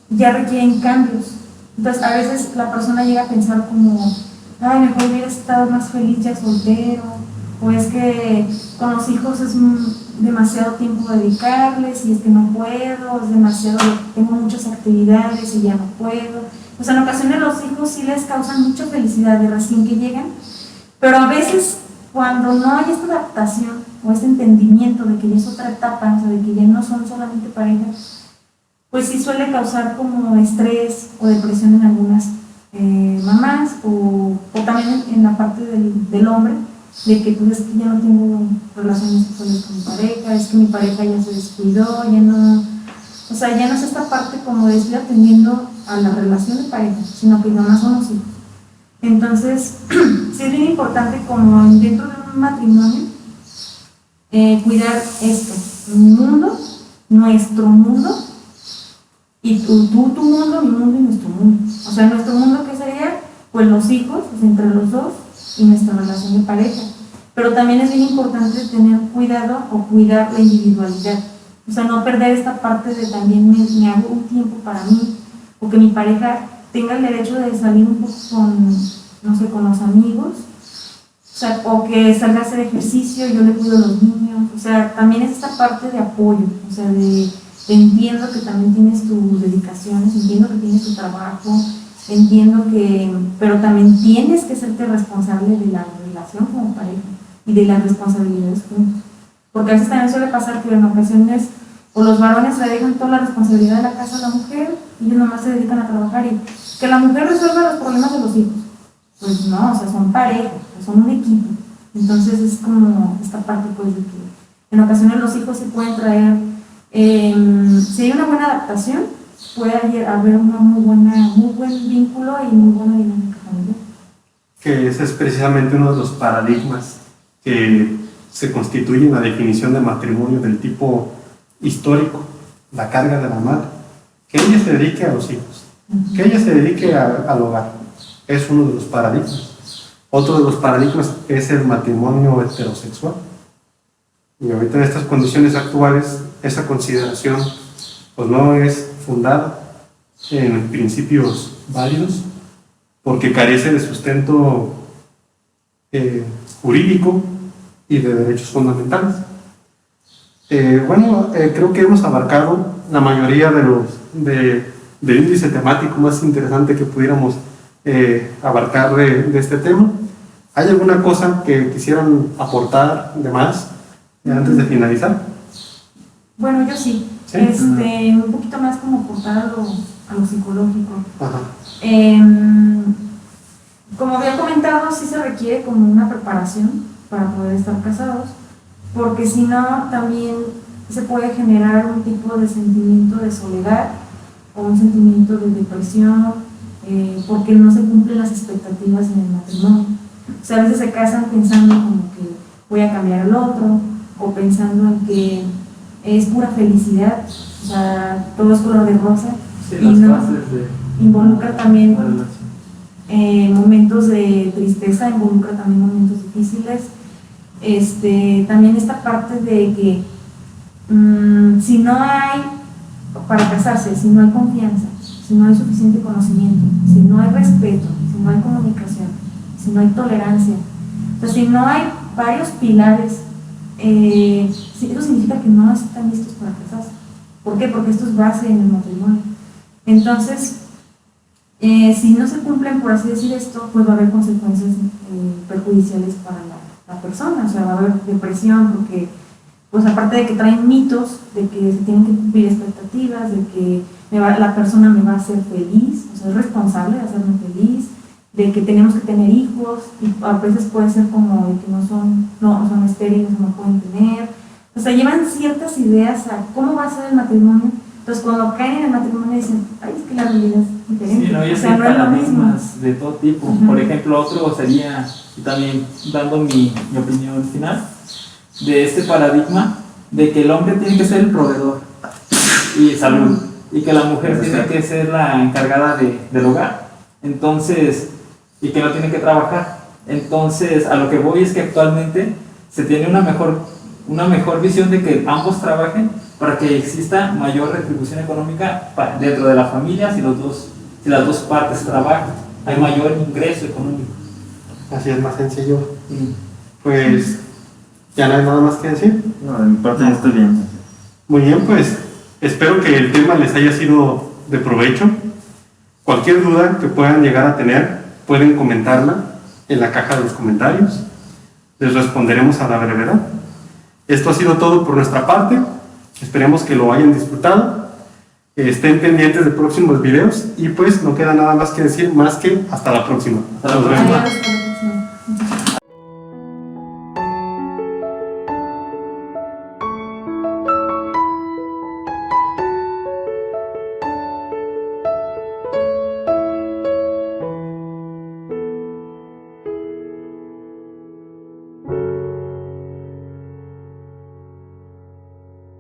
ya requieren cambios. Entonces, a veces la persona llega a pensar como, ay, mejor hubiera estado más feliz ya soltero, o es que con los hijos es demasiado tiempo dedicarles y es que no puedo, es demasiado, tengo muchas actividades y ya no puedo. O sea, en ocasiones los hijos sí les causan mucha felicidad de recién que llegan, pero a veces cuando no hay esta adaptación o este entendimiento de que ya es otra etapa, o sea, de que ya no son solamente parejas, pues sí suele causar como estrés o depresión en algunas mamás o también en la parte del hombre, de que pues es que ya no tengo relaciones sexuales con mi pareja, es que mi pareja ya se descuidó, ya no, o sea, ya no es esta parte como de estoy atendiendo a la relación de pareja, sino que nada más son los hijos. Entonces, sí es bien importante como dentro de un matrimonio cuidar esto, mi mundo, nuestro mundo, y tu mundo, mi mundo y nuestro mundo. O sea, nuestro mundo, ¿qué sería? Pues los hijos, pues entre los dos, y nuestra relación de pareja. Pero también es bien importante tener cuidado o cuidar la individualidad. O sea, no perder esta parte de también me hago un tiempo para mí, o que mi pareja tenga el derecho de salir un poco con, no sé, con los amigos, o sea, o que salga a hacer ejercicio, yo le cuido a los niños. O sea, también es esta parte de apoyo, o sea, entiendo que también tienes tus dedicaciones, entiendo que tienes tu trabajo, entiendo que, pero también tienes que serte responsable de la relación como pareja y de las responsabilidades juntos. Porque a veces también suele pasar que en ocasiones o los varones le dejan toda la responsabilidad de la casa a la mujer y ellos nomás se dedican a trabajar y que la mujer resuelva los problemas de los hijos. Pues no, o sea, son pareja, son un equipo. Entonces es como esta parte pues de que en ocasiones los hijos se pueden traer, si hay una buena adaptación, puede haber una muy buen vínculo y muy buena dinámica familiar. Que ese es precisamente uno de los paradigmas que se constituye en la definición de matrimonio del tipo histórico, la carga de la madre. Que ella se dedique a los hijos, que ella se dedique al hogar, es uno de los paradigmas. Otro de los paradigmas es el matrimonio heterosexual. Y ahorita en estas condiciones actuales, esa consideración pues no es fundada en principios válidos porque carece de sustento jurídico y de derechos fundamentales. Creo que hemos abarcado la mayoría del índice temático más interesante que pudiéramos abarcar de este tema. ¿Hay alguna cosa que quisieran aportar de más antes de finalizar? Bueno, yo sí. ¿Sí? Un poquito más como aportar a lo psicológico. Ajá. Como había comentado, sí se requiere como una preparación para poder estar casados, porque si no, también se puede generar un tipo de sentimiento de soledad o un sentimiento de depresión, porque no se cumplen las expectativas en el matrimonio. O sea, a veces se casan pensando como que voy a cambiar al otro, o pensando en que es pura felicidad, o sea, todo es color de rosa, Sí, y no de involucra también la relación. momentos de tristeza, involucra también momentos difíciles, También esta parte de que si no hay, para casarse, si no hay confianza, si no hay suficiente conocimiento, si no hay respeto, si no hay comunicación, si no hay tolerancia, entonces si no hay varios pilares, eso significa que no están listos para casarse. ¿Por qué? Porque esto es base en el matrimonio. Entonces, si no se cumplen, por así decir esto, pues va a haber consecuencias perjudiciales para la persona, o sea, va a haber depresión, porque pues aparte de que traen mitos de que se tienen que cumplir expectativas, de que la persona me va a hacer feliz, o sea, es responsable de hacerme feliz, de que tenemos que tener hijos, y a veces puede ser como de que no son estériles o no pueden tener, o sea, llevan ciertas ideas a cómo va a ser el matrimonio. Entonces cuando caen en el matrimonio dicen, ay, es que la realidad es diferente. Sí, no, o sea, no es lo mismo. paradigmas de todo tipo. Por ejemplo, otro sería, y también dando mi opinión final, de este paradigma de que el hombre tiene que ser el proveedor y salud, y que la mujer tiene que ser la encargada del hogar, entonces, y que no tiene que trabajar. Entonces, a lo que voy es que actualmente se tiene una mejor visión de que ambos trabajen para que exista mayor retribución económica dentro de la familia. Si las dos partes trabajan, hay mayor ingreso económico. Así es más sencillo. Pues ya no hay nada más que decir. No, de mi parte ya estoy bien. Muy bien, pues espero que el tema les haya sido de provecho. Cualquier duda que puedan llegar a tener, pueden comentarla en la caja de los comentarios. Les responderemos a la brevedad. Esto ha sido todo por nuestra parte. Esperemos que lo hayan disfrutado. Estén pendientes de próximos videos y pues no queda nada más que decir más que hasta la próxima. Hasta la próxima. Adiós.